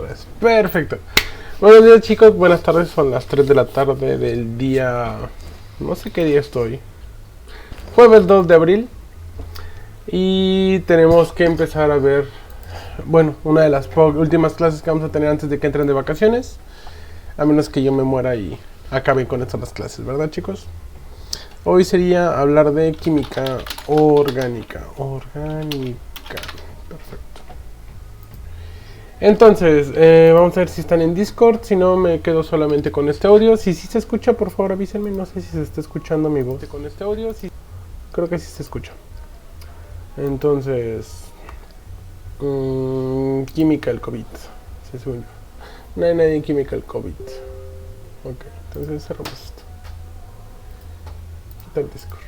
tardes. Perfecto. Buenos días, chicos, buenas tardes. Son las 3 de la tarde del día... No sé qué día estoy. Jueves 2 de abril. Y tenemos que empezar a ver... Bueno, una de las últimas clases que vamos a tener antes de que entren de vacaciones. A menos que yo me muera y acaben con estas las clases, ¿verdad, chicos? Hoy sería hablar de química orgánica. Perfecto. Entonces, vamos a ver si están en Discord. Si no, me quedo solamente con este audio. Si sí se escucha, por favor avísenme. No sé si se está escuchando mi voz con este audio. Sí. Creo que sí se escucha. Entonces, química del COVID. Sí, según yo. No hay nadie en química del COVID. Ok, entonces cerramos esto. Quitar Discord.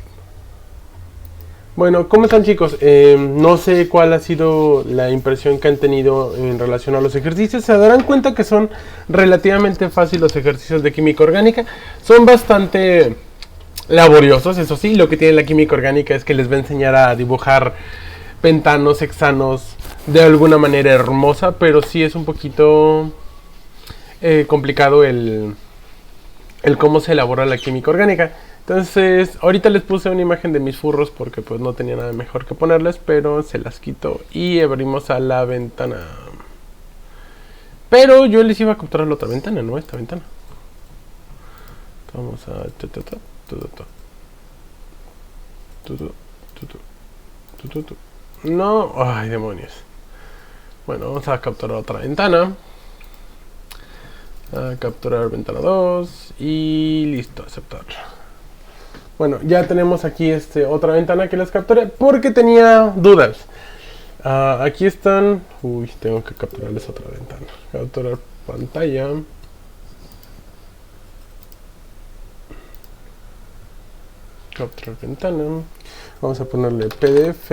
Bueno, ¿cómo están, chicos? No sé cuál ha sido la impresión que han tenido en relación a los ejercicios. Se darán cuenta que son relativamente fáciles los ejercicios de química orgánica. Son bastante laboriosos, eso sí. Lo que tiene la química orgánica es que les va a enseñar a dibujar pentanos, hexanos de alguna manera hermosa, pero sí es un poquito complicado el cómo se elabora la química orgánica. Entonces, ahorita les puse una imagen de mis furros porque pues no tenía nada mejor que ponerles, pero se las quito y abrimos a la ventana. Pero yo les iba a capturar la otra ventana, no esta ventana. Vamos a... No, ay, demonios. Bueno, vamos a capturar otra ventana. A capturar ventana 2 y listo, aceptar. Bueno, ya tenemos aquí otra ventana que les capturé porque tenía dudas. Aquí están. Uy, tengo que capturarles otra ventana. Capturar pantalla. Capturar ventana. Vamos a ponerle PDF.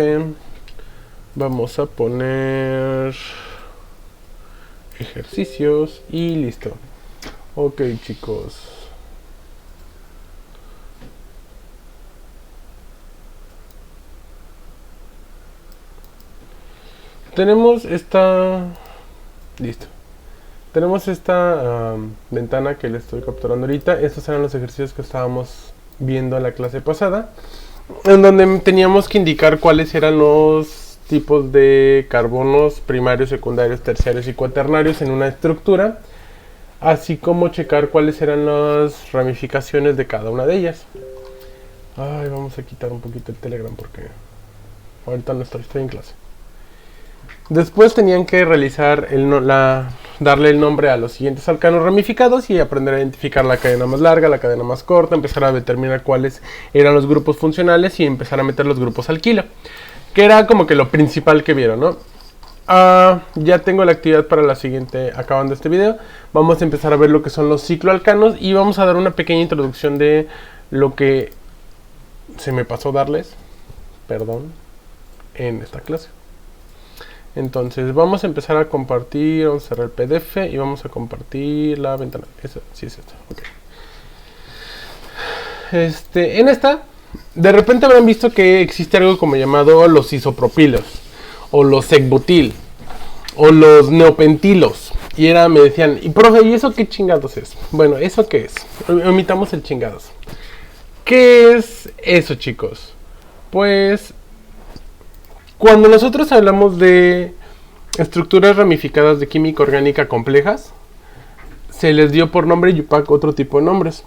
Vamos a poner ejercicios y listo. Ok, chicos. Tenemos esta... Listo. Tenemos esta ventana que le estoy capturando ahorita. Estos eran los ejercicios que estábamos viendo en la clase pasada, en donde teníamos que indicar cuáles eran los tipos de carbonos primarios, secundarios, terciarios y cuaternarios en una estructura, así como checar cuáles eran las ramificaciones de cada una de ellas. Ay, vamos a quitar un poquito el Telegram porque ahorita no estoy en clase. Después tenían que realizar darle el nombre a los siguientes alcanos ramificados y aprender a identificar la cadena más larga, la cadena más corta, empezar a determinar cuáles eran los grupos funcionales y empezar a meter los grupos alquilo, que era como que lo principal que vieron, ¿no? Ya tengo la actividad para la siguiente, acabando este video. Vamos a empezar a ver lo que son los cicloalcanos y vamos a dar una pequeña introducción de lo que se me pasó darles, perdón, en esta clase. Entonces vamos a empezar a compartir, vamos a cerrar el PDF y vamos a compartir la ventana. Esa, sí es esta, ok. En esta, de repente habrán visto que existe algo como llamado los isopropilos, o los ecbutil, o los neopentilos. Y me decían, y profe, ¿y eso qué chingados es? Bueno, ¿eso qué es? Omitamos el chingados. ¿Qué es eso, chicos? Pues... Cuando nosotros hablamos de estructuras ramificadas de química orgánica complejas, se les dio por nombre Yupac otro tipo de nombres.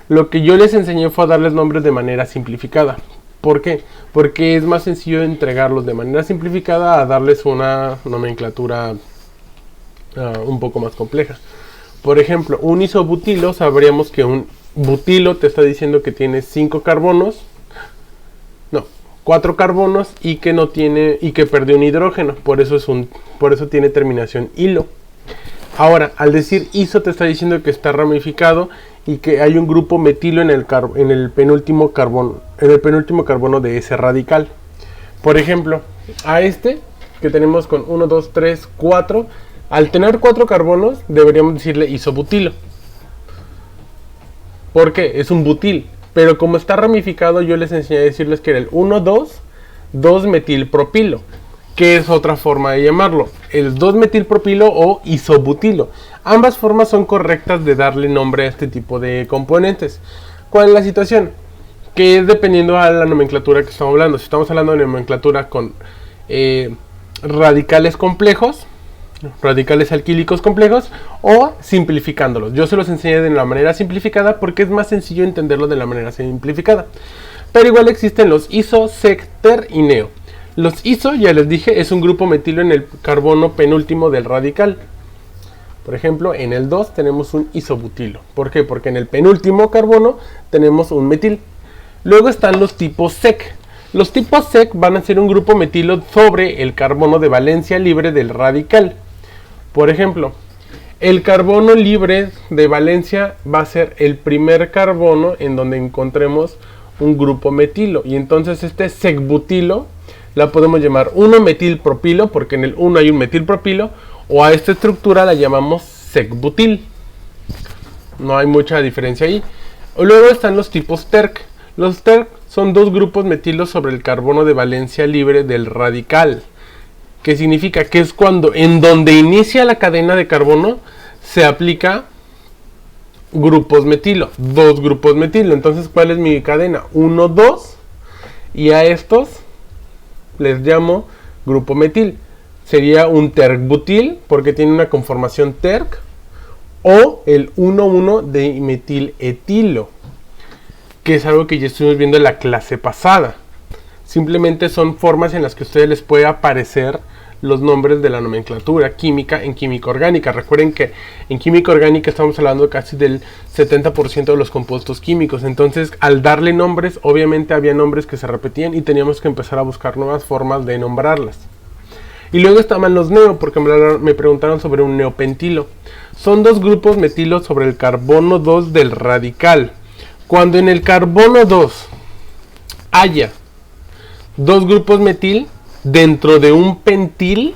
Lo que yo les enseñé fue a darles nombres de manera simplificada. ¿Por qué? Porque es más sencillo entregarlos de manera simplificada a darles una nomenclatura un poco más compleja. Por ejemplo, un isobutilo, sabríamos que un butilo te está diciendo que tiene 5 carbonos. 4 carbonos y que no tiene y que perdió un hidrógeno, por eso tiene terminación hilo. Ahora, al decir iso te está diciendo que está ramificado y que hay un grupo metilo en el penúltimo carbono de ese radical. Por ejemplo, a que tenemos con 1, 2, 3, 4, al tener 4 carbonos deberíamos decirle isobutilo. ¿Por qué? Es un butil. Pero como está ramificado, yo les enseñé a decirles que era el 1,2,2-metilpropilo. que es otra forma de llamarlo, el 2-metilpropilo o isobutilo. Ambas formas son correctas de darle nombre a este tipo de componentes. ¿Cuál es la situación? Que es dependiendo a la nomenclatura que estamos hablando. Si estamos hablando de nomenclatura con radicales complejos, radicales alquílicos complejos, o simplificándolos. Yo se los enseñé de la manera simplificada porque es más sencillo entenderlo de la manera simplificada. Pero igual existen los iso, sec, ter y neo. Los iso, ya les dije, es un grupo metilo en el carbono penúltimo del radical. Por ejemplo, en el 2 tenemos un isobutilo. ¿Por qué? Porque en el penúltimo carbono tenemos un metil. Luego están los tipos sec. Los tipos sec van a ser un grupo metilo sobre el carbono de valencia libre del radical. Por ejemplo, el carbono libre de valencia va a ser el primer carbono en donde encontremos un grupo metilo. Y entonces este secbutilo la podemos llamar 1-metilpropilo, porque en el 1 hay un metilpropilo, o a esta estructura la llamamos secbutil. No hay mucha diferencia ahí. Luego están los tipos terc. Los terc son dos grupos metilos sobre el carbono de valencia libre del radical. ¿Qué significa? Que es cuando en donde inicia la cadena de carbono se aplica grupos metilo, dos grupos metilo. Entonces, ¿cuál es mi cadena? 1, 2, y a estos les llamo grupo metil. Sería un terc-butil porque tiene una conformación terc, o el 1,1 de metiletilo, que es algo que ya estuvimos viendo en la clase pasada. Simplemente son formas en las que a ustedes les puede aparecer los nombres de la nomenclatura química en química orgánica. Recuerden que en química orgánica estamos hablando casi del 70% de los compuestos químicos. Entonces, al darle nombres, obviamente había nombres que se repetían y teníamos que empezar a buscar nuevas formas de nombrarlas. Y luego estaban los neo, porque me preguntaron sobre un neopentilo. Son dos grupos metilos sobre el carbono 2 del radical. Cuando en el carbono 2 haya dos grupos metil dentro de un pentil,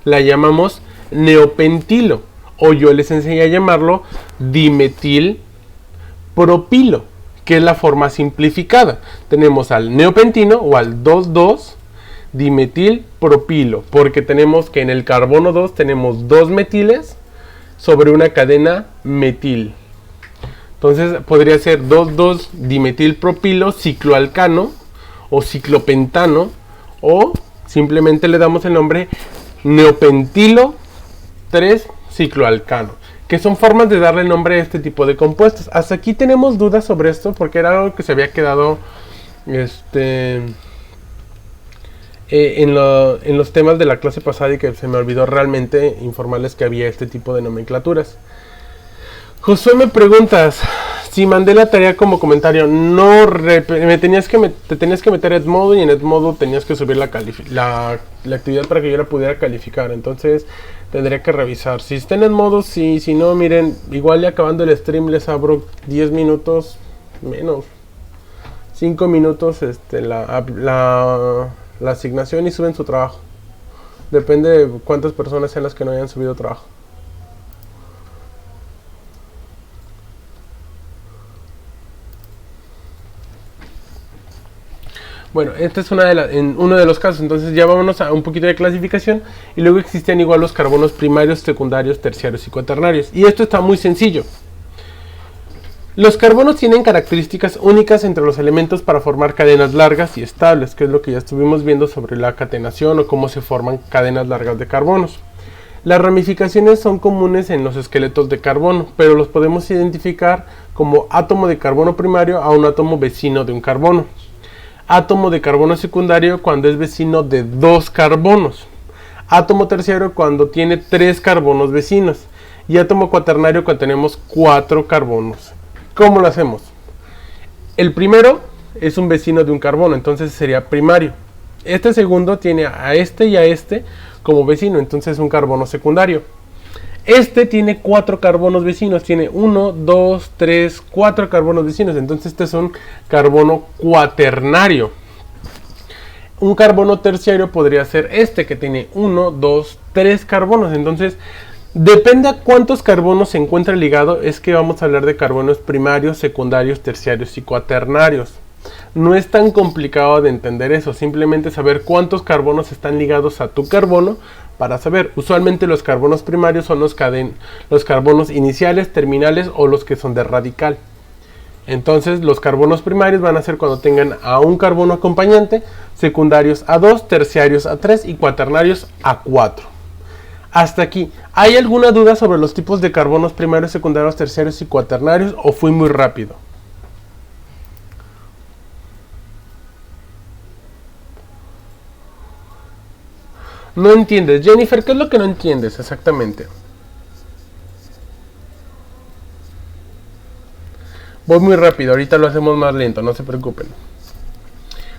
la llamamos neopentilo, o yo les enseñé a llamarlo dimetilpropilo, que es la forma simplificada. Tenemos al neopentino o al 2,2 dimetilpropilo, porque tenemos que en el carbono 2 tenemos dos metiles sobre una cadena metil. Entonces podría ser 2,2 dimetilpropilo cicloalcano o ciclopentano, o simplemente le damos el nombre neopentilo 3 cicloalcano, que son formas de darle nombre a este tipo de compuestos. Hasta aquí tenemos dudas sobre esto porque era algo que se había quedado en los temas de la clase pasada y que se me olvidó realmente informarles que había este tipo de nomenclaturas. Josué, me preguntas si mandé la tarea como comentario. No, te tenías que meter a Edmodo, y en Edmodo tenías que subir la actividad para que yo la pudiera calificar. Entonces tendría que revisar. Si está en Edmodo, sí. Si no, miren, igual ya acabando el stream les abro 10 minutos menos, 5 minutos la asignación y suben su trabajo. Depende de cuántas personas sean las que no hayan subido trabajo. Bueno, esta es uno de los casos. Entonces ya vámonos a un poquito de clasificación. Y luego existen igual los carbonos primarios, secundarios, terciarios y cuaternarios. Y esto está muy sencillo. Los carbonos tienen características únicas entre los elementos para formar cadenas largas y estables, que es lo que ya estuvimos viendo sobre la catenación o cómo se forman cadenas largas de carbonos. Las ramificaciones son comunes en los esqueletos de carbono, pero los podemos identificar como átomo de carbono primario a un átomo vecino de un carbono. Átomo de carbono secundario cuando es vecino de dos carbonos. Átomo terciario cuando tiene 3 carbonos vecinos. Y átomo cuaternario cuando tenemos 4 carbonos. ¿Cómo lo hacemos? El primero es un vecino de un carbono, entonces sería primario. Este segundo tiene a este y a este como vecino, entonces es un carbono secundario. Este tiene 4 carbonos vecinos, tiene 1, 2, 3, 4 carbonos vecinos, entonces este es un carbono cuaternario. Un carbono terciario podría ser este que tiene 1, 2, 3 carbonos, entonces depende a cuántos carbonos se encuentra ligado, es que vamos a hablar de carbonos primarios, secundarios, terciarios y cuaternarios. No es tan complicado de entender eso, simplemente saber cuántos carbonos están ligados a tu carbono para saber. Usualmente los carbonos primarios son los carbonos iniciales, terminales o los que son de radical. Entonces los carbonos primarios van a ser cuando tengan a un carbono acompañante, secundarios a 2, terciarios a 3 y cuaternarios a 4. Hasta aquí, ¿hay alguna duda sobre los tipos de carbonos primarios, secundarios, terciarios y cuaternarios o fui muy rápido? No entiendes. Jennifer, ¿qué es lo que no entiendes exactamente? Voy muy rápido, ahorita lo hacemos más lento, no se preocupen.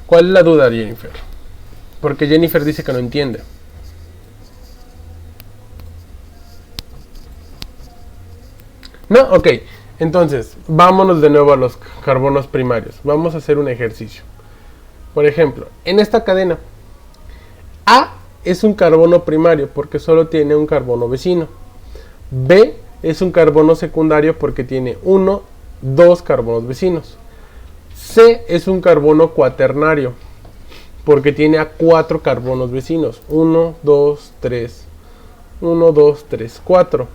¿Cuál es la duda, Jennifer? Porque Jennifer dice que no entiende. No, ok. Entonces, vámonos de nuevo a los carbonos primarios. Vamos a hacer un ejercicio. Por ejemplo, en esta cadena, A es un carbono primario porque solo tiene un carbono vecino. B es un carbono secundario porque tiene 2 carbonos vecinos. C es un carbono cuaternario porque tiene a 4 carbonos vecinos. 1, 2, 3. 1, 2, 3, 4.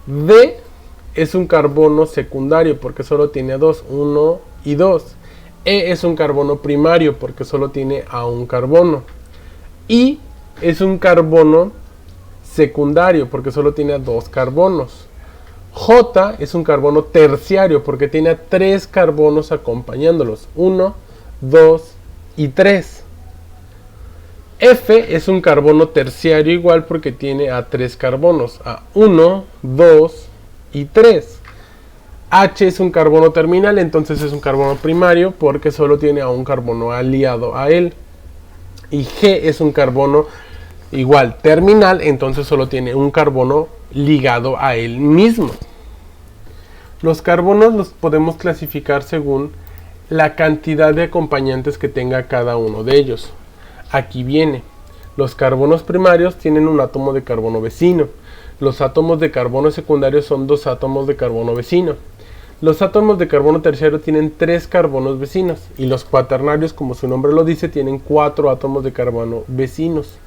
D es un carbono secundario porque solo tiene a 2. 1 y 2. E es un carbono primario porque solo tiene a un carbono. I es un carbono secundario porque solo tiene a 2 carbonos. J es un carbono terciario porque tiene a 3 carbonos acompañándolos. 1, 2 y 3. F es un carbono terciario igual porque tiene a 3 carbonos. A 1, 2 y 3. H es un carbono terminal, entonces es un carbono primario porque solo tiene a un carbono aliado a él. Y G es un carbono igual terminal, entonces solo tiene un carbono ligado a él mismo. Los carbonos los podemos clasificar según la cantidad de acompañantes que tenga cada uno de ellos. Aquí viene. Los carbonos primarios tienen un átomo de carbono vecino. Los átomos de carbono secundario son 2 átomos de carbono vecino. Los átomos de carbono terciario tienen 3 carbonos vecinos. Y los cuaternarios, como su nombre lo dice, tienen 4 átomos de carbono vecinos.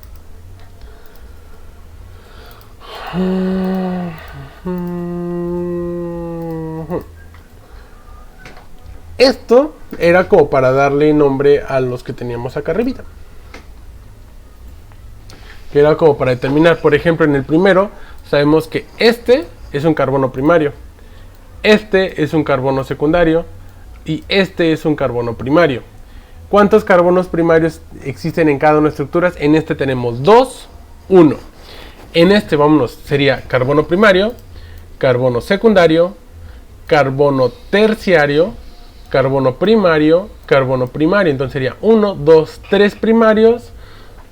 Esto era como para darle nombre a los que teníamos acá arribita. Que era como para determinar, por ejemplo, en el primero sabemos que este es un carbono primario, este es un carbono secundario y este es un carbono primario. ¿Cuántos carbonos primarios existen en cada una de las estructuras? En este tenemos 2, 1. En este, vámonos, sería carbono primario, carbono secundario, carbono terciario, carbono primario, carbono primario. Entonces sería 1, 2, 3 primarios,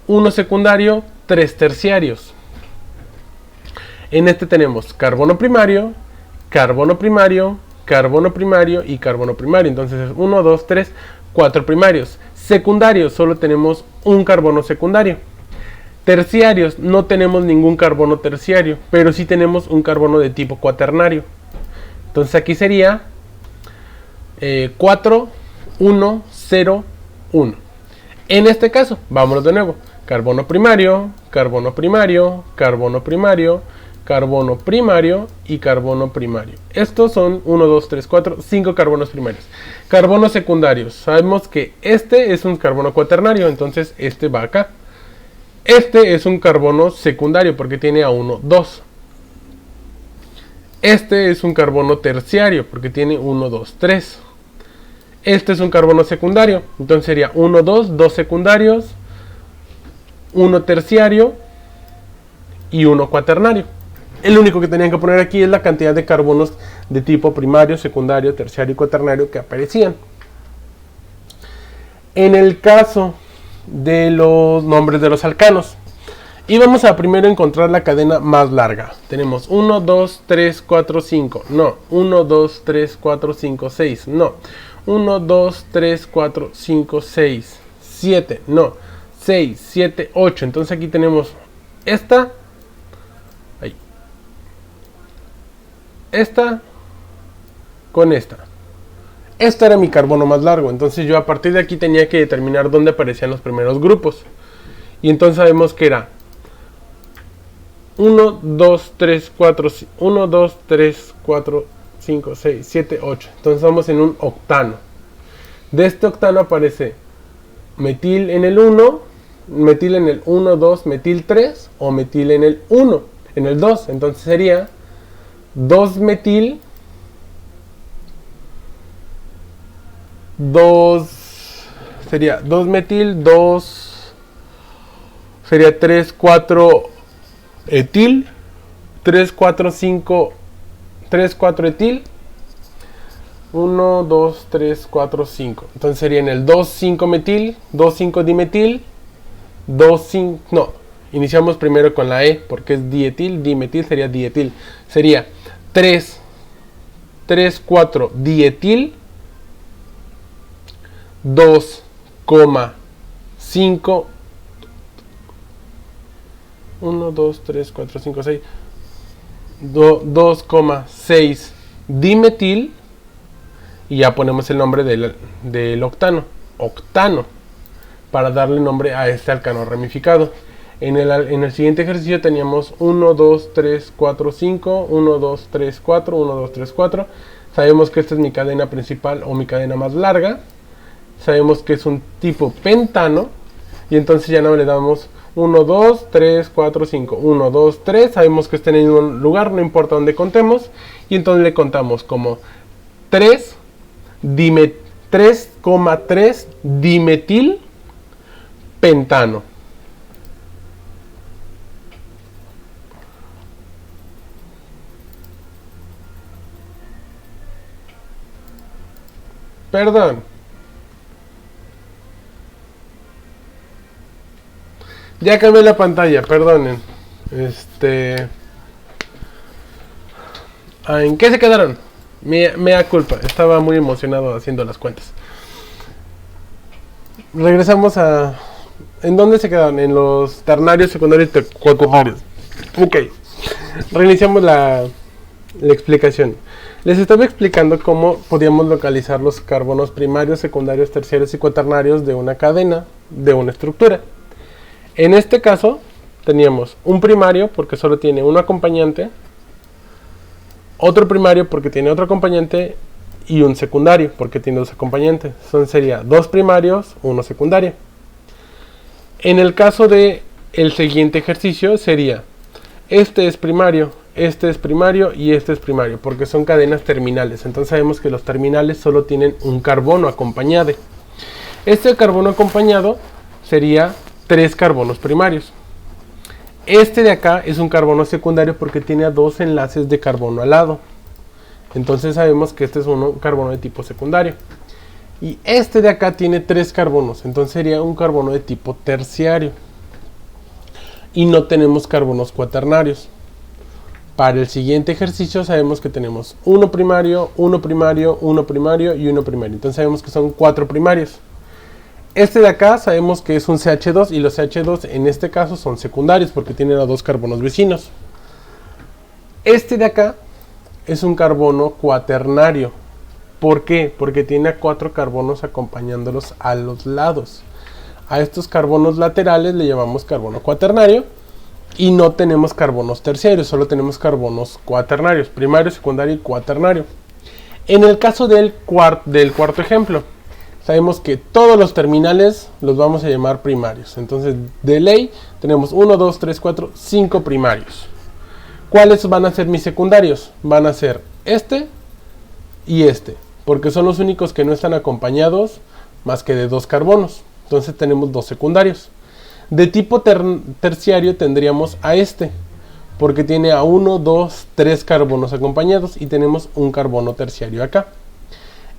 1 secundario, 3 terciarios. En este tenemos carbono primario, carbono primario, carbono primario y carbono primario. Entonces es 1, 2, 3, 4 primarios. Secundarios, solo tenemos un carbono secundario. Terciarios, no tenemos ningún carbono terciario, pero sí tenemos un carbono de tipo cuaternario. Entonces aquí sería 4, 1, 0, 1. En este caso, vámonos de nuevo. Carbono primario, carbono primario, carbono primario, carbono primario y carbono primario. Estos son 1, 2, 3, 4, 5 carbonos primarios. Carbonos secundarios. Sabemos que este es un carbono cuaternario, entonces este va acá. Este es un carbono secundario porque tiene a 1, 2. Este es un carbono terciario porque tiene 1, 2, 3. Este es un carbono secundario, entonces sería 1, 2, 2 secundarios, 1 terciario y 1 cuaternario. El único que tenían que poner aquí es la cantidad de carbonos de tipo primario, secundario, terciario y cuaternario que aparecían. En el caso de los nombres de los alcanos, y vamos a primero encontrar la cadena más larga. Tenemos 1, 2, 3, 4, 5. No. 1, 2, 3, 4, 5, 6. No. 1, 2, 3, 4, 5, 6. 7. No. 6, 7, 8. Entonces aquí tenemos esta. Ahí. Esta con esta. Este era mi carbono más largo, entonces yo a partir de aquí tenía que determinar dónde aparecían los primeros grupos. Y entonces sabemos que era 1, 2, 3, 4, 1, 2, 3, 4, 5, 6, 7, 8. Entonces estamos en un octano. De este octano aparece metil en el 1, metil en el 1, 2, metil 3 o metil en el 1, en el 2. Entonces sería 2 metil, 2 sería 2 metil, 2 sería 3, 4 etil, 3, 4, 5, 3, 4 etil, 1, 2, 3, 4, 5. Entonces sería en el 2, 5 metil, 2, 5 dimetil, 2, 5, no, iniciamos primero con la E porque es dietil, dimetil sería dietil. Sería 3, 4 dietil, 2,5, 1, 2, 3, 4, 5, 6, 2,6 dimetil, y ya ponemos el nombre del octano, para darle nombre a este alcano ramificado. En el siguiente ejercicio teníamos 1, 2, 3, 4, 5, 1, 2, 3, 4, 1, 2, 3, 4. Sabemos que esta es mi cadena principal o mi cadena más larga. Sabemos que es un tipo pentano. Y entonces ya no le damos 1, 2, 3, 4, 5, 1, 2, 3. Sabemos que está en el mismo lugar, no importa dónde contemos. Y entonces le contamos como 3,3 dimetil pentano. Perdón. Ya cambié la pantalla, perdonen. ¿En qué se quedaron? Mea culpa, estaba muy emocionado haciendo las cuentas. Regresamos a... ¿En dónde se quedaron? En los ternarios, secundarios y cuaternarios. Ok. Reiniciamos la explicación. Les estaba explicando cómo podíamos localizar los carbonos primarios, secundarios, terciarios y cuaternarios de una cadena, de una estructura. En este caso, teníamos un primario porque solo tiene un acompañante, otro primario porque tiene otro acompañante y un secundario porque tiene dos acompañantes. Entonces sería dos primarios, uno secundario. En el caso de el siguiente ejercicio sería, este es primario y este es primario porque son cadenas terminales. Entonces sabemos que los terminales solo tienen un carbono acompañado. Este carbono acompañado sería 3 carbonos primarios. Este de acá es un carbono secundario porque tiene dos enlaces de carbono al lado. Entonces sabemos que este es un carbono de tipo secundario. Y este de acá tiene 3 carbonos. Entonces sería un carbono de tipo terciario. Y no tenemos carbonos cuaternarios. Para el siguiente ejercicio sabemos que tenemos uno primario, uno primario, uno primario y uno primario. Entonces sabemos que son 4 primarios. Este de acá sabemos que es un CH2 y los CH2 en este caso son secundarios porque tienen a 2 carbonos vecinos. Este de acá es un carbono cuaternario. ¿Por qué? Porque tiene a 4 carbonos acompañándolos a los lados. A estos carbonos laterales le llamamos carbono cuaternario. Y no tenemos carbonos terciarios, solo tenemos carbonos cuaternarios, primario, secundario y cuaternario. En el caso del cuarto ejemplo, sabemos que todos los terminales los vamos a llamar primarios. Entonces, de ley, tenemos 1, 2, 3, 4, 5 primarios. ¿Cuáles van a ser mis secundarios? Van a ser este y este, porque son los únicos que no están acompañados más que de 2 carbonos. Entonces tenemos 2 secundarios. De tipo terciario tendríamos a este, porque tiene a 1, 2, 3 carbonos acompañados y tenemos un carbono terciario acá.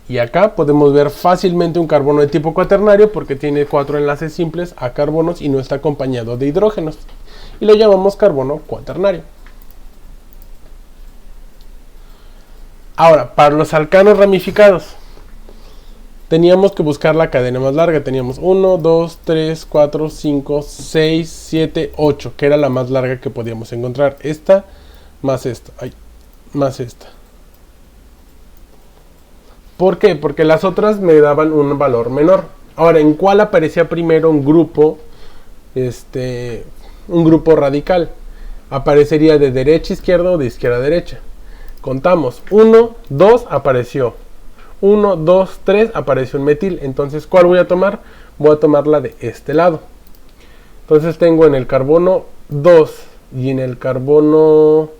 Y acá podemos ver fácilmente un carbono de tipo cuaternario porque tiene 4 enlaces simples a carbonos y no está acompañado de hidrógenos. Y lo llamamos carbono cuaternario. Ahora, para los alcanos ramificados, teníamos que buscar la cadena más larga. Teníamos 1, 2, 3, 4, 5, 6, 7, 8, que era la más larga que podíamos encontrar. Esta más esta. Más esta. ¿Por qué? Porque las otras me daban un valor menor. Ahora, ¿en cuál aparecía primero un grupo radical? Aparecería de derecha a izquierda o de izquierda a derecha. Contamos, 1, 2 apareció. 1, 2, 3 apareció un metil. Entonces, ¿cuál voy a tomar? Voy a tomar la de este lado. Entonces tengo en el carbono 2 y en el carbono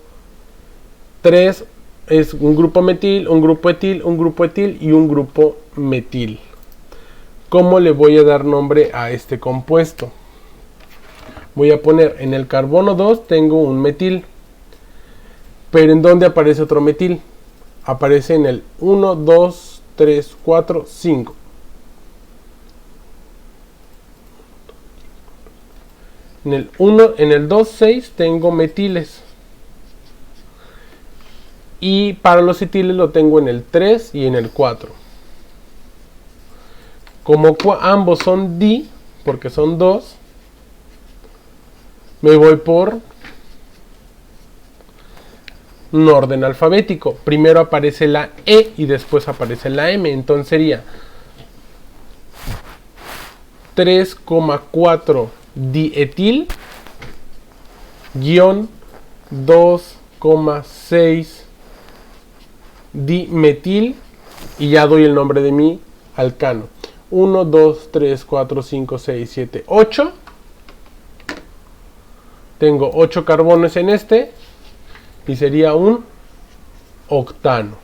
3 es un grupo metil, un grupo etil, un grupo etil y un grupo metil. ¿Cómo le voy a dar nombre a este compuesto? Voy a poner en el carbono 2 tengo un metil. Pero ¿en dónde aparece otro metil? Aparece en el 1, 2, 3, 4, 5. En el 2, 6 tengo metiles. Y para los etiles lo tengo en el 3 y en el 4. Como ambos son di, porque son 2, me voy por un orden alfabético. Primero aparece la E y después aparece la M. Entonces sería 3,4 dietil guión 2,6 dimetil y ya doy el nombre de mi alcano. 1, 2, 3, 4, 5, 6, 7, 8. Tengo 8 carbones en este y sería un octano.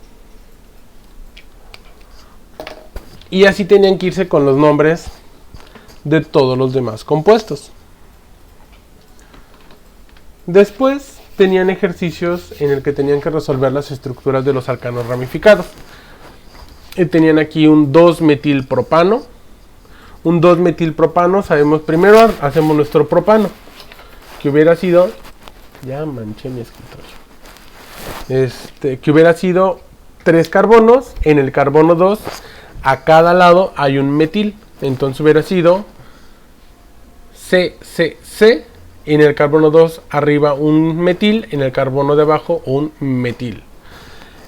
Y así tenían que irse con los nombres de todos los demás compuestos. Después tenían ejercicios en el que tenían que resolver las estructuras de los alcanos ramificados. Y tenían aquí un 2-metilpropano. Un 2-metilpropano, sabemos, primero hacemos nuestro propano, que hubiera sido, ya manché mi escritorio, que hubiera sido 3 carbonos. En el carbono 2 a cada lado hay un metil, entonces hubiera sido CCC. En el carbono 2 arriba un metil, en el carbono de abajo un metil.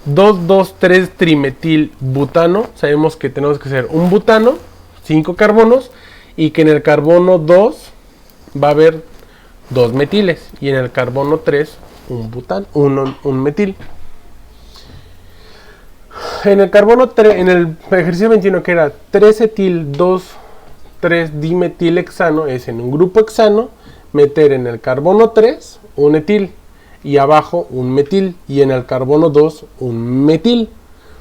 2,2,3 trimetil butano. Sabemos que tenemos que hacer un butano, 5 carbonos, y que en el carbono 2 va a haber 2 metiles y en el carbono 3 un butano, un metil. En el carbono 3, en el ejercicio 21, que era 3 etil 2 3 dimetilhexano, es en un grupo hexano meter en el carbono 3 un etil y abajo un metil y en el carbono 2 un metil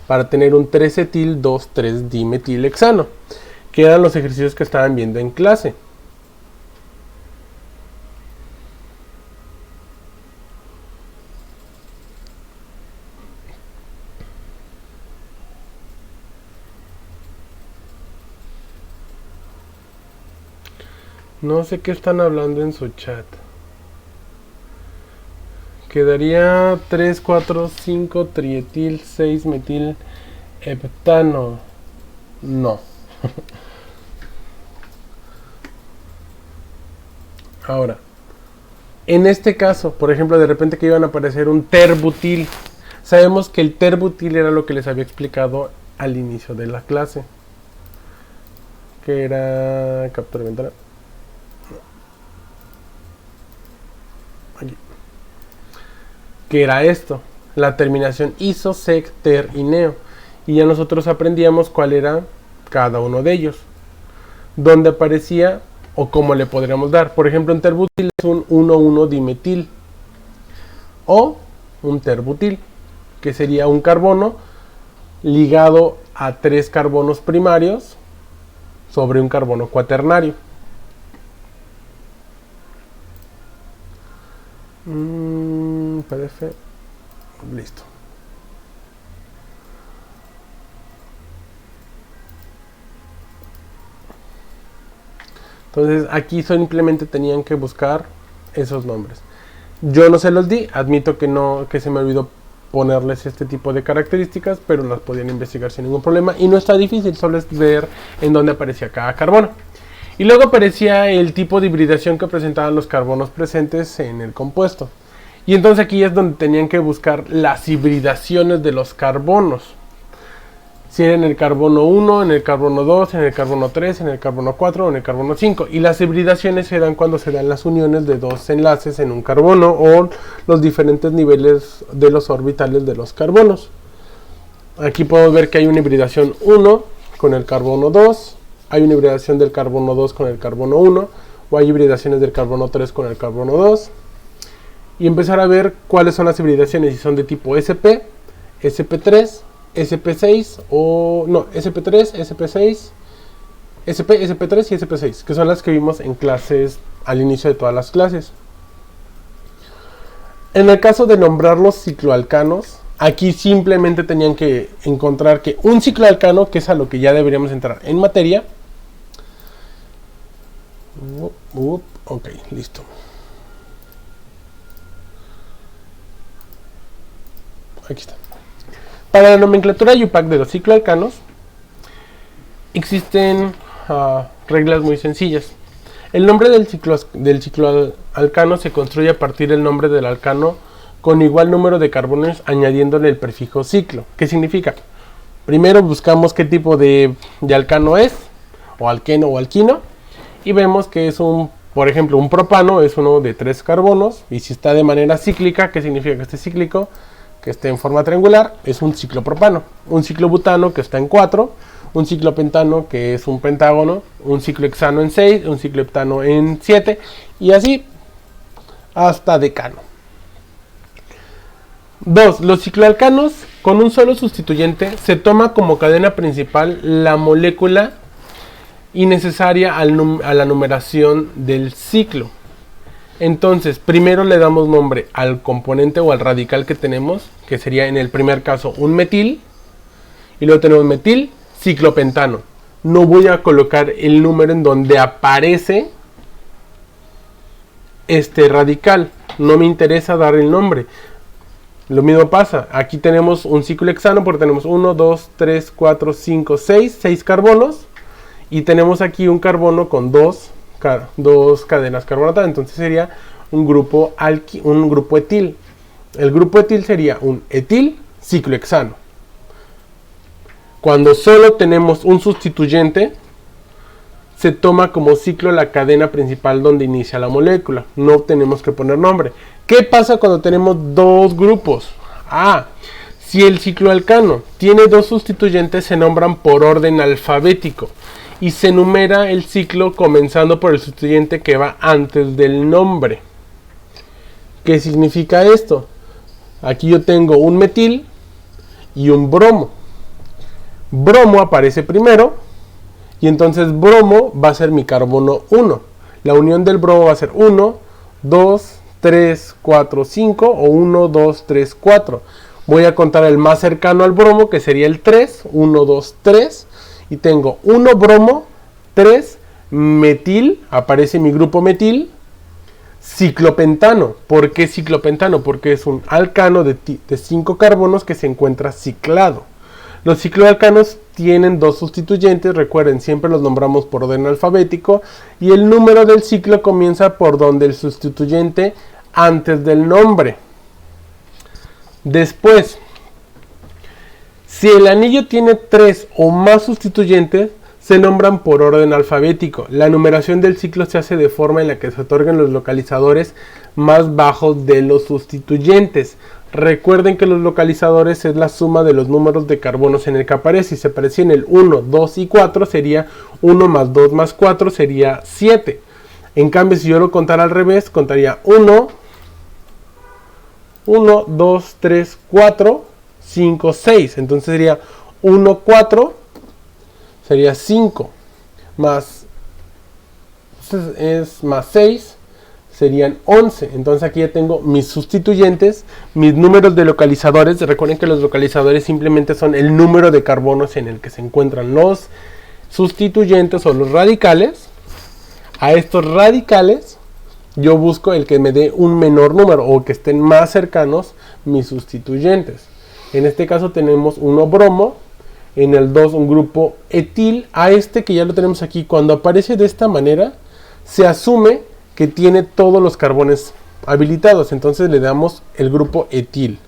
para tener un 3 etil 2 3 dimetilhexano, que eran los ejercicios que estaban viendo en clase. No sé qué están hablando en su chat. Quedaría 3, 4, 5 trietil, 6 metil heptano. No. Ahora, en este caso, por ejemplo, de repente que iban a aparecer un terbutil. Sabemos que el terbutil era lo que les había explicado al inicio de la clase. Que era captura de ventana. Aquí. Que era esto, la terminación iso, sec, ter y neo. Y ya nosotros aprendíamos cuál era cada uno de ellos, dónde aparecía o cómo le podríamos dar. Por ejemplo, un terbutil es un 1,1 dimetil o un terbutil, que sería un carbono ligado a 3 carbonos primarios sobre un carbono cuaternario. PDF, listo. Entonces aquí simplemente tenían que buscar esos nombres. Yo no se los di, admito que no, que se me olvidó ponerles este tipo de características, pero las podían investigar sin ningún problema y no está difícil, solo es ver en dónde aparecía cada carbono. Y luego aparecía el tipo de hibridación que presentaban los carbonos presentes en el compuesto. Y entonces aquí es donde tenían que buscar las hibridaciones de los carbonos. si era en el carbono 1, en el carbono 2, en el carbono 3, en el carbono 4 o en el carbono 5. Y las hibridaciones se dan cuando se dan las uniones de dos enlaces en un carbono o los diferentes niveles de los orbitales de los carbonos. Aquí podemos ver que hay una hibridación 1 con el carbono 2, hay una hibridación del carbono 2 con el carbono 1, o hay hibridaciones del carbono 3 con el carbono 2. Y empezar a ver cuáles son las hibridaciones, si son de tipo SP, SP3, SP6 o no, SP3, SP6, SP, SP3 y SP6, que son las que vimos en clases al inicio de todas las clases. En el caso de nombrar los cicloalcanos, aquí simplemente tenían que encontrar que un cicloalcano, que es a lo que ya deberíamos entrar en materia. Ok, listo. Aquí está. Para la nomenclatura IUPAC de los cicloalcanos existen reglas muy sencillas. El nombre del cicloalcano se construye a partir del nombre del alcano con igual número de carbonos añadiéndole el prefijo ciclo. ¿Qué significa? Primero buscamos qué tipo de alcano es, o alqueno o alquino, y vemos que es por ejemplo, un propano es uno de 3 carbonos, y si está de manera cíclica, ¿qué significa que esté cíclico? Que esté en forma triangular, es un ciclopropano. Un ciclobutano que está en 4, un ciclopentano que es un pentágono, un ciclohexano en 6, un cicloheptano en 7, y así hasta decano. 2. Los cicloalcanos con un solo sustituyente se toma como cadena principal la molécula innecesaria a la numeración del ciclo. Entonces, primero le damos nombre al componente o al radical que tenemos, que sería en el primer caso un metil, y luego tenemos metil ciclopentano. No voy a colocar el número en donde aparece este radical, no me interesa dar el nombre. Lo mismo pasa, aquí tenemos un ciclohexano porque tenemos 1, 2, 3, 4, 5, 6 carbonos, y tenemos aquí un carbono con dos cadenas carbonatadas, entonces sería un grupo etil. El grupo etil sería un etil ciclohexano. Cuando solo tenemos un sustituyente, se toma como ciclo la cadena principal donde inicia la molécula. No tenemos que poner nombre. ¿Qué pasa cuando tenemos dos grupos? Si el cicloalcano tiene dos sustituyentes, se nombran por orden alfabético y se numera el ciclo comenzando por el sustituyente que va antes del nombre. ¿Qué significa esto? Aquí yo tengo un metil y un bromo. Bromo aparece primero y entonces bromo va a ser mi carbono 1. La unión del bromo va a ser 1, 2, 3, 4, 5 o 1, 2, 3, 4. Voy a contar el más cercano al bromo, que sería el 3, 1, 2, 3. Y tengo 1 bromo, 3 metil, aparece mi grupo metil, ciclopentano. ¿Por qué ciclopentano? Porque es un alcano de 5 carbonos que se encuentra ciclado. Los cicloalcanos tienen dos sustituyentes, recuerden, siempre los nombramos por orden alfabético, y el número del ciclo comienza por donde el sustituyente antes del nombre. Después, si el anillo tiene 3 o más sustituyentes, se nombran por orden alfabético. La numeración del ciclo se hace de forma en la que se otorguen los localizadores más bajos de los sustituyentes. Recuerden que los localizadores es la suma de los números de carbonos en el que aparece. Si se aparece en el 1, 2 y 4 sería 1 más 2 más 4 sería 7. En cambio, si yo lo contara al revés, contaría 1, 2, 3, 4, 5, 6. Entonces sería 1, 4, sería 5. Más 6. Serían 11. Entonces aquí ya tengo mis sustituyentes, mis números de localizadores. Recuerden que los localizadores simplemente son el número de carbonos en el que se encuentran los sustituyentes o los radicales. A estos radicales yo busco el que me dé un menor número o que estén más cercanos mis sustituyentes. En este caso tenemos 1 bromo, en el 2 un grupo etil. A este que ya lo tenemos aquí, cuando aparece de esta manera, se asume que tiene todos los carbones habilitados, entonces le damos el grupo etil.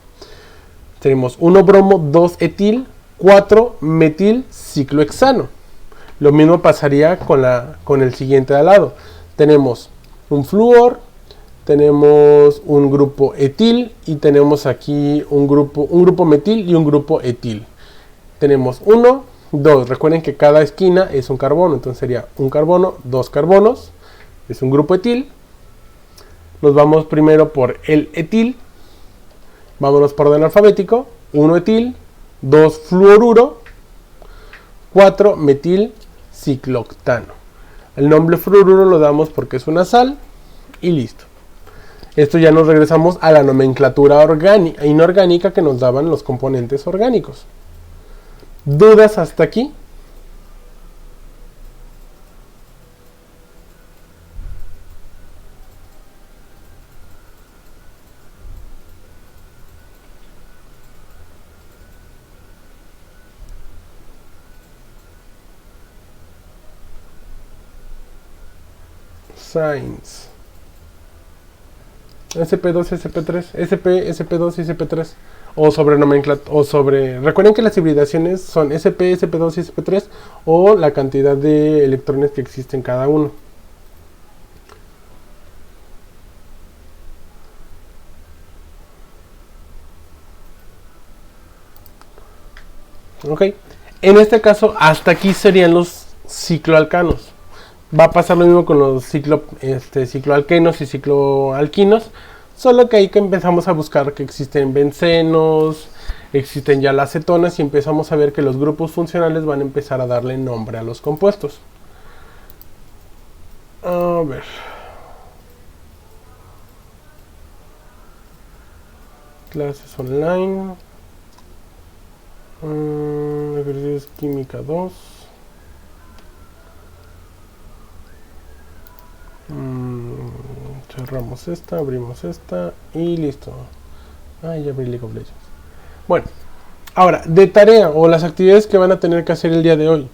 Tenemos 1 bromo, 2 etil, 4-metilciclohexano. Lo mismo pasaría con el siguiente de al lado. Tenemos un flúor, tenemos un grupo etil y tenemos aquí un grupo metil y un grupo etil. Tenemos 1, 2. Recuerden que cada esquina es un carbono, entonces sería un carbono, 2 carbonos. Es un grupo etil. Nos vamos primero por el etil. Vámonos por orden alfabético. 1 etil, 2 fluoruro, 4 metilciclooctano. El nombre fluoruro lo damos porque es una sal y listo. Esto ya nos regresamos a la nomenclatura inorgánica que nos daban los componentes orgánicos. ¿Dudas hasta aquí? Science. SP2, SP3, SP, SP2 y SP3. Recuerden que las hibridaciones son SP, SP2 y SP3 o la cantidad de electrones que existen cada uno. Ok. En este caso, hasta aquí serían los cicloalcanos. Va a pasar lo mismo con los cicloalquenos y cicloalquinos. Solo que ahí que empezamos a buscar que existen bencenos, existen ya las cetonas y empezamos a ver que los grupos funcionales van a empezar a darle nombre a los compuestos. A ver. Clases online. Ejercicios química 2. Cerramos esta, abrimos esta y listo. Ya abrí League of Legends. Bueno, ahora, de tarea o las actividades que van a tener que hacer el día de hoy.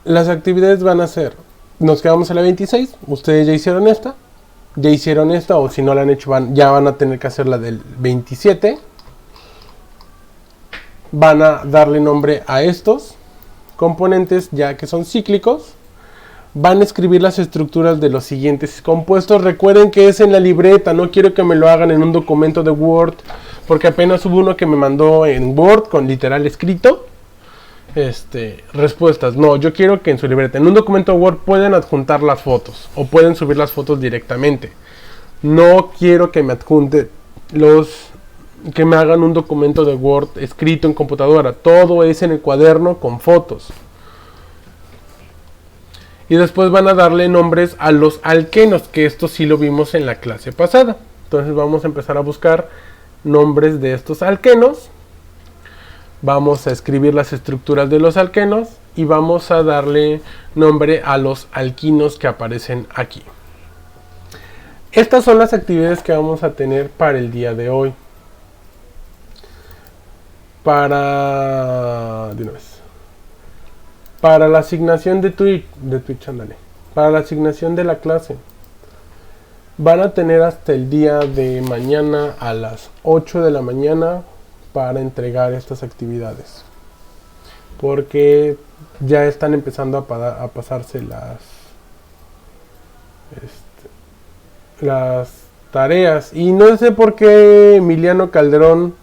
Las actividades van a ser, nos quedamos a la 26, ustedes ya hicieron esta o si no la han hecho ya van a tener que hacer la del 27. Van a darle nombre a estos componentes ya que son cíclicos. Van a escribir las estructuras de los siguientes compuestos. Recuerden que es en la libreta, no quiero que me lo hagan en un documento de Word, porque apenas hubo uno que me mandó en Word con literal escrito respuestas. No, yo quiero que en su libreta, en un documento de Word pueden adjuntar las fotos o pueden subir las fotos directamente. No quiero que me adjunte que me hagan un documento de Word escrito en computadora. Todo es en el cuaderno con fotos. Y después van a darle nombres a los alquenos, que esto sí lo vimos en la clase pasada. Entonces vamos a empezar a buscar nombres de estos alquenos. Vamos a escribir las estructuras de los alquenos y vamos a darle nombre a los alquinos que aparecen aquí. Estas son las actividades que vamos a tener para el día de hoy. Para la asignación de Twitch, para la asignación de la clase, van a tener hasta el día de mañana a las 8 de la mañana para entregar estas actividades. Porque ya están empezando a pasarse las tareas. Y no sé por qué Emiliano Calderón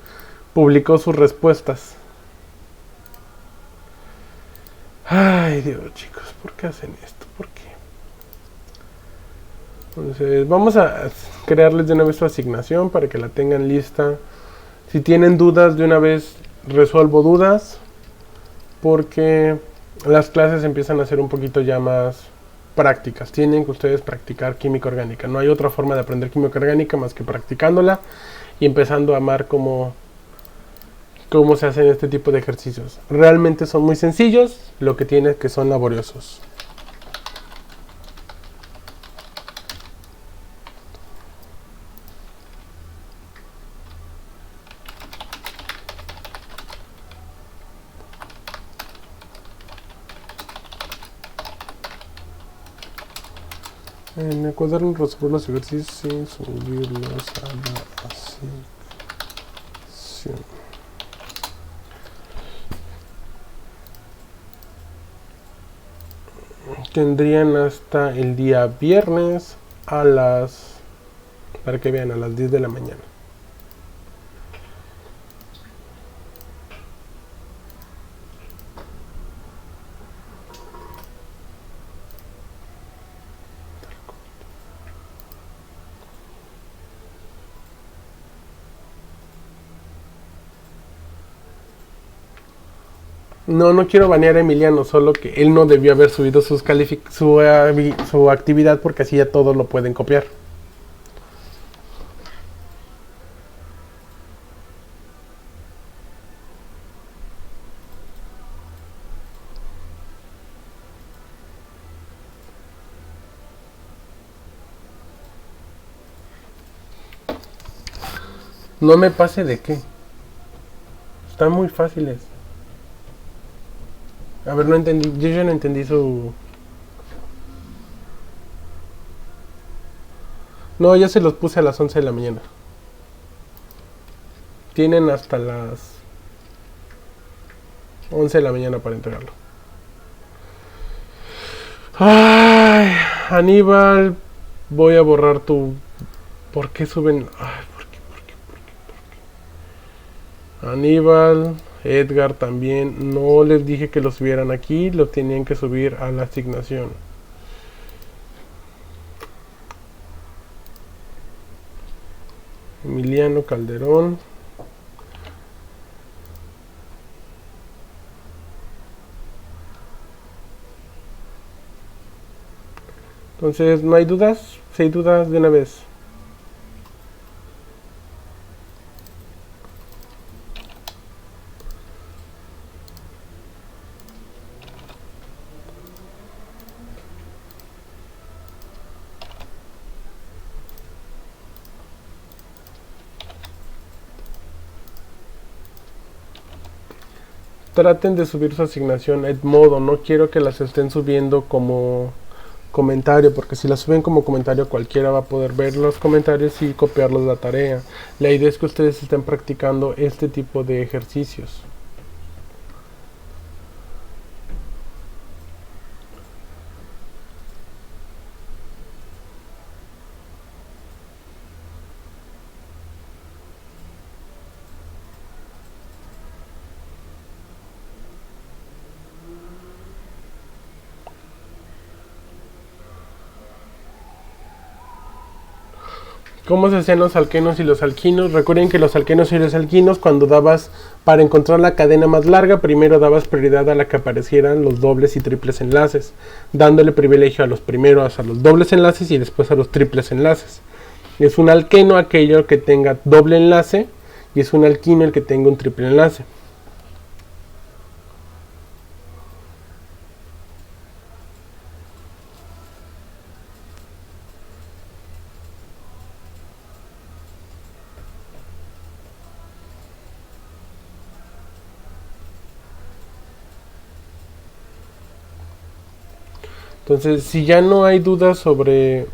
publicó sus respuestas. Ay, Dios, chicos, ¿por qué hacen esto? ¿Por qué? Entonces, vamos a crearles de una vez su asignación para que la tengan lista. Si tienen dudas, de una vez resuelvo dudas, porque las clases empiezan a ser un poquito ya más prácticas. Tienen que ustedes practicar química orgánica. No hay otra forma de aprender química orgánica más que practicándola y empezando a amar cómo se hacen este tipo de ejercicios. Realmente son muy sencillos, lo que tienen es que son laboriosos. En el cuaderno resolver los ejercicios sin subirlos a la asignación. Tendrían hasta el día viernes a las, para que vean, a las 10 de la mañana. No, no quiero banear a Emiliano, solo que él no debió haber subido su actividad porque así ya todos lo pueden copiar. No me pase de qué. Están muy fáciles. A ver, no entendí. Yo ya no entendí su... No, ya se los puse a las 11 de la mañana. Tienen hasta las 11 de la mañana para entregarlo. Ay, Aníbal, voy a borrar tu... ¿Por qué suben? Ay, ¿por qué? Aníbal, Edgar también. No les dije que lo subieran aquí, lo tenían que subir a la asignación. Emiliano Calderón. Entonces, ¿no hay dudas? Si hay dudas, de una vez. Traten de subir su asignación Edmodo. No quiero que las estén subiendo como comentario, porque si las suben como comentario cualquiera va a poder ver los comentarios y copiarlos de la tarea. La idea es que ustedes estén practicando este tipo de ejercicios. ¿Cómo se hacían los alquenos y los alquinos? Recuerden que los alquenos y los alquinos, cuando dabas para encontrar la cadena más larga, primero dabas prioridad a la que aparecieran los dobles y triples enlaces, dándole privilegio a los primeros, a los dobles enlaces y después a los triples enlaces. Es un alqueno aquello que tenga doble enlace y es un alquino el que tenga un triple enlace. Entonces, si ya no hay dudas sobre